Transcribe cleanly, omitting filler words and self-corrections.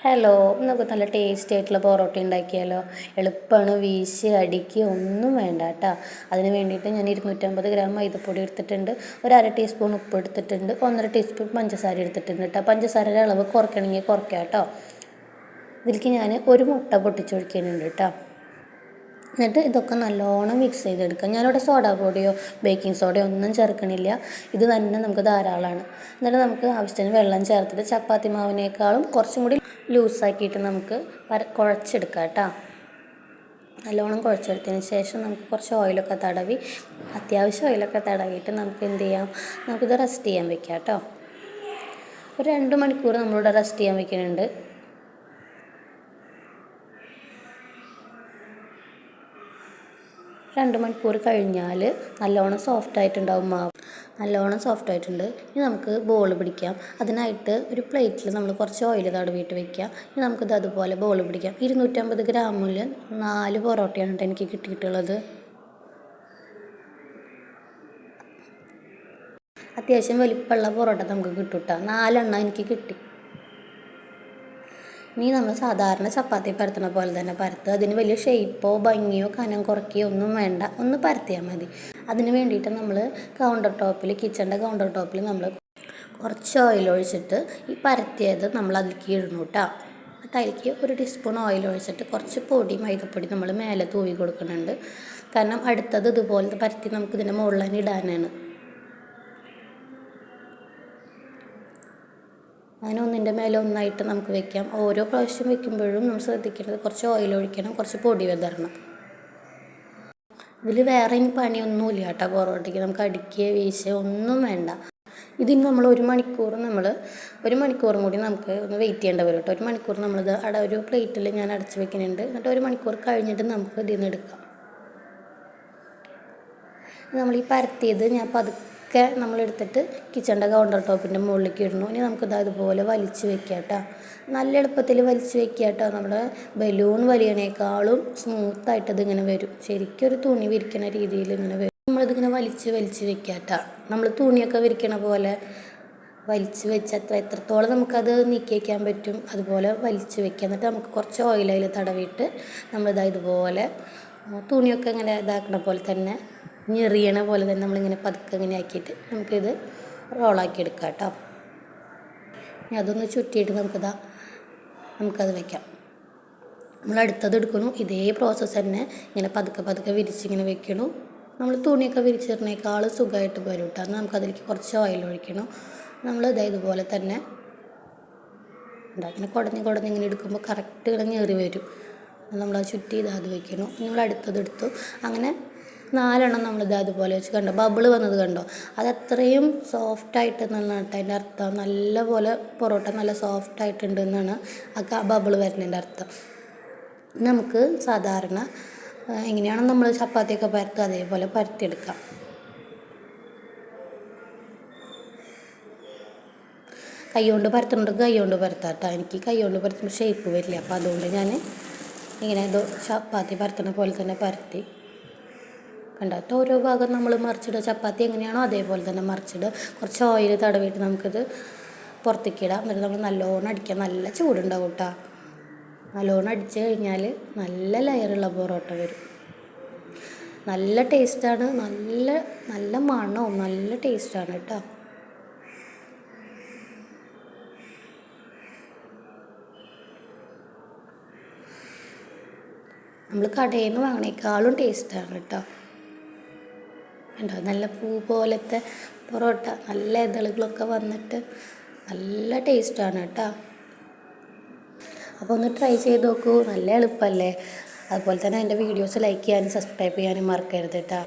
Hello, നമുക്ക് നല്ല tasty ആയിട്ടുള്ള പൊറോട്ട ഉണ്ടാക്കിയാലോ? എളുപ്പമാണ്, വീശി അടിക്കുക ഒന്നും വേണ്ട കേട്ടോ. അതിന് വേണ്ടിയിട്ട് ഞാൻ 250 ഗ്രാം മൈദപ്പൊടി എടുത്തിട്ടുണ്ട്, ഒരു അര ടീസ്പൂൺ ഉപ്പ് എടുത്തിട്ടുണ്ട്, 1.5 ടീസ്പൂൺ പഞ്ചസാര എടുത്തിട്ടുണ്ട് കേട്ടോ. പഞ്ചസാരയുടെ അളവ് കുറയ്ക്കണമെങ്കിൽ കുറയ്ക്കാം കേട്ടോ. ഇതിലേക്ക് ഞാൻ ഒരു മുട്ട പൊട്ടിച്ചൊഴിക്കുന്നുണ്ട് കേട്ടോ. എന്നിട്ട് ഇതൊക്കെ നല്ലോണം മിക്സ് ചെയ്തെടുക്കുക. ഞാനിവിടെ സോഡാ പൊടിയോ ബേക്കിംഗ് സോഡയോ ഒന്നും ചേർക്കണില്ല, ഇത് തന്നെ നമുക്ക് ധാരാളമാണ്. എന്നിട്ട് നമുക്ക് ആവശ്യത്തിന് വെള്ളം ചേർത്തിട്ട് ചപ്പാത്തി മാവിനേക്കാളും കുറച്ചും കൂടി ലൂസാക്കിയിട്ട് നമുക്ക് കുഴച്ചെടുക്കാം കേട്ടോ. നല്ലോണം കുഴച്ചെടുത്തതിന് ശേഷം നമുക്ക് കുറച്ച് ഓയിലൊക്കെ തടവി, അത്യാവശ്യം ഓയിലൊക്കെ തടവിയിട്ട് നമുക്ക് എന്ത് ചെയ്യാം, നമുക്കിത് റെസ്റ്റ് ചെയ്യാൻ വെക്കാം കേട്ടോ. ഒരു 2 മണിക്കൂർ നമ്മളിവിടെ റെസ്റ്റ് ചെയ്യാൻ വെക്കുന്നുണ്ട്. 2 മണിക്കൂർ കഴിഞ്ഞാൽ നല്ലോണം സോഫ്റ്റായിട്ടുണ്ടാവും മാവ്, നല്ലോണം സോഫ്റ്റായിട്ടുണ്ട്. ഇനി നമുക്ക് ബോൾ പിടിക്കാം. അതിനായിട്ട് ഒരു പ്ലേറ്റിൽ നമ്മൾ കുറച്ച് ഓയിൽ തടവിയിട്ട് വെക്കുക. ഇനി നമുക്കിത് അതുപോലെ ബോൾ പിടിക്കാം. 250 ഗ്രാമിൽ 4 പൊറോട്ടയാണ് എനിക്ക് കിട്ടിയിട്ടുള്ളത്. അത്യാവശ്യം വലിപ്പമുള്ള പൊറോട്ട നമുക്ക് കിട്ടും കേട്ടോ. 4 എണ്ണം എനിക്ക് കിട്ടി. ഇനി നമ്മൾ സാധാരണ ചപ്പാത്തി പരത്തുന്ന പോലെ തന്നെ പരത്തുക. അതിന് വലിയ ഷേപ്പോ ഭംഗിയോ കനം കുറയ്ക്കുകയോ ഒന്നും വേണ്ട, ഒന്ന് പരത്തിയാൽ മതി. അതിന് വേണ്ടിയിട്ട് നമ്മൾ കിച്ചണിൻ്റെ കൗണ്ടർ ടോപ്പിൽ നമ്മൾ കുറച്ച് ഓയിൽ ഒഴിച്ചിട്ട് ഈ പരത്തിയത് നമ്മൾ അതിലേക്ക് ഇടണം കേട്ടോ. എന്നിട്ട് അതിലേക്ക് 1 ടീസ്പൂൺ ഓയിൽ ഒഴിച്ചിട്ട് കുറച്ച് മൈദപ്പൊടി നമ്മൾ മേലെ തൂവി കൊടുക്കുന്നുണ്ട്. കാരണം അടുത്തത് ഇതുപോലത്തെ പരത്തി നമുക്ക് ഇതിൻ്റെ മുകളിൽ തന്നെ ഇടാനാണ്. അങ്ങനെ ഒന്നിൻ്റെ മേലെ ഒന്നായിട്ട് നമുക്ക് വെക്കാം. ഓരോ പ്രാവശ്യം വെക്കുമ്പോഴും നമ്മൾ ശ്രദ്ധിക്കേണ്ടത് കുറച്ച് ഓയിൽ ഒഴിക്കണം, കുറച്ച് പൊടി വിതറണം. ഇതിൽ വേറെ ഇനി പണിയൊന്നുമില്ല കേട്ടോ. പൊറോട്ടയ്ക്ക് നമുക്ക് അടിക്കുക വീശുക ഒന്നും വേണ്ട. ഇതിന് നമ്മൾ 1 മണിക്കൂറും കൂടി നമുക്ക് ഒന്ന് വെയിറ്റ് ചെയ്യേണ്ട വരും കേട്ടോ. 1 മണിക്കൂർ നമ്മളിത് ഒരു പ്ലേറ്റിൽ ഞാൻ അടച്ച് വെക്കുന്നുണ്ട്. എന്നിട്ട് 1 മണിക്കൂർ കഴിഞ്ഞിട്ട് നമുക്ക് ഇതിൽ നിന്ന് എടുക്കാം. നമ്മൾ ഈ പരത്തിയത് ഞാൻ പതുക്കെ നമ്മളെടുത്തിട്ട് കിച്ചണിൻ്റെ കൗണ്ടർ ടോപ്പിൻ്റെ മുകളിലേക്ക് ഇടണു. ഇനി നമുക്കിത് അതുപോലെ വലിച്ച് വെക്കാം കേട്ടോ. നല്ല എളുപ്പത്തിൽ വലിച്ച് വെക്കുക കേട്ടോ. നമ്മുടെ ബലൂൺ വലിയണേക്കാളും സ്മൂത്തായിട്ട് ഇതിങ്ങനെ വരും. ശരിക്കും ഒരു തുണി വിരിക്കണ രീതിയിൽ ഇങ്ങനെ വരും. നമ്മളിതിങ്ങനെ വലിച്ച് വെക്കുക കേട്ടോ. നമ്മൾ തുണിയൊക്കെ വിരിക്കണ പോലെ വലിച്ച് വെച്ച് എത്രത്തോളം നമുക്കത് നീക്കി വയ്ക്കാൻ പറ്റും അതുപോലെ വലിച്ച് വെക്കുക. എന്നിട്ട് നമുക്ക് കുറച്ച് ഓയിൽ തടവിയിട്ട് നമ്മളിതാ ഇതുപോലെ തുണിയൊക്കെ ഇങ്ങനെ ഇതാക്കണ പോലെ തന്നെ, ഞെറിയണ പോലെ തന്നെ നമ്മളിങ്ങനെ പതുക്കെ ഇങ്ങനെ ആക്കിയിട്ട് നമുക്കിത് റോളാക്കി എടുക്കാം കേട്ടോ. ഇനി അതൊന്ന് ചുറ്റിയിട്ട് നമുക്കത് വയ്ക്കാം. നമ്മൾ അടുത്തത് എടുക്കണു. ഇതേ പ്രോസസ്സ് തന്നെ ഇങ്ങനെ പതുക്കെ വിരിച്ചിങ്ങനെ വെക്കണു. നമ്മൾ തുണിയൊക്കെ വിരിച്ചിടുന്നേക്കാൾ സുഖമായിട്ട് വരും കേട്ടോ. നമുക്കതിലേക്ക് കുറച്ച് ഓയിൽ ഒഴിക്കണം. നമ്മൾ ഇതുപോലെ തന്നെ ഇങ്ങനെ കുടഞ്ഞ് ഇങ്ങനെ എടുക്കുമ്പോൾ കറക്റ്റ് ഇങ്ങനെ ഞെറി വരും. നമ്മളത് ചുറ്റി അത് വെക്കണം. നമ്മൾ അടുത്തത് എടുത്തു. അങ്ങനെ 4 എണ്ണം നമ്മളിത് അതുപോലെ വെച്ച് കണ്ടോ, ബബിൾ വന്നത് കണ്ടോ. അതത്രയും സോഫ്റ്റായിട്ട് എന്നാണ് കേട്ടോ അതിൻ്റെ അർത്ഥം. നല്ലപോലെ പൊറോട്ട നല്ല സോഫ്റ്റായിട്ടുണ്ട് എന്നാണ് ആ ബബിൾ വരുന്നതിൻ്റെ അർത്ഥം. നമുക്ക് സാധാരണ എങ്ങനെയാണോ നമ്മൾ ചപ്പാത്തിയൊക്കെ പരത്തുക അതേപോലെ പരത്തിയെടുക്കാം. കൈ കൊണ്ട് പരത്തുന്നുണ്ടെങ്കിൽ കൈ കൊണ്ട് പരത്താം കേട്ടോ. എനിക്ക് കൈ കൊണ്ട് പരത്തുമ്പോൾ ഷേപ്പ് വരില്ല, അപ്പോൾ അതുകൊണ്ട് ഞാൻ ഇങ്ങനെ ചപ്പാത്തി പരത്തുന്ന പോലെ തന്നെ പരത്തി കണ്ടാത്ത ഓരോ ഭാഗം നമ്മൾ മറിച്ചിടുക. ചപ്പാത്തി എങ്ങനെയാണോ അതേപോലെ തന്നെ മറിച്ചിടുക. കുറച്ച് ഓയിൽ തടവിയിട്ട് നമുക്കിത് പുറത്തേക്ക് ഇടാം. എന്നിട്ട് നമ്മൾ നല്ലോണം അടിക്കുക. നല്ല ചൂടുണ്ടാവും കേട്ടോ. നല്ലോണം അടിച്ച് കഴിഞ്ഞാൽ നല്ല ലെയറുള്ള പൊറോട്ട വരും. നല്ല ടേസ്റ്റാണ്, നല്ല മണവും നല്ല ടേസ്റ്റാണ് കേട്ടോ. നമ്മൾ കടയിൽ നിന്ന് വാങ്ങണേക്കാളും ടേസ്റ്റാണ് കേട്ടോ. കണ്ടോ, നല്ല പൂ പോലത്തെ പൊറോട്ട, നല്ല ഇതളുകളൊക്കെ വന്നിട്ട് നല്ല ടേസ്റ്റാണ് കേട്ടോ. അപ്പോൾ ഒന്ന് ട്രൈ ചെയ്ത് നോക്കൂ, നല്ല എളുപ്പമല്ലേ. അതുപോലെ തന്നെ എൻ്റെ വീഡിയോസ് ലൈക്ക് ചെയ്യാനും സബ്സ്ക്രൈബ് ചെയ്യാനും മറക്കരുത് കേട്ടോ.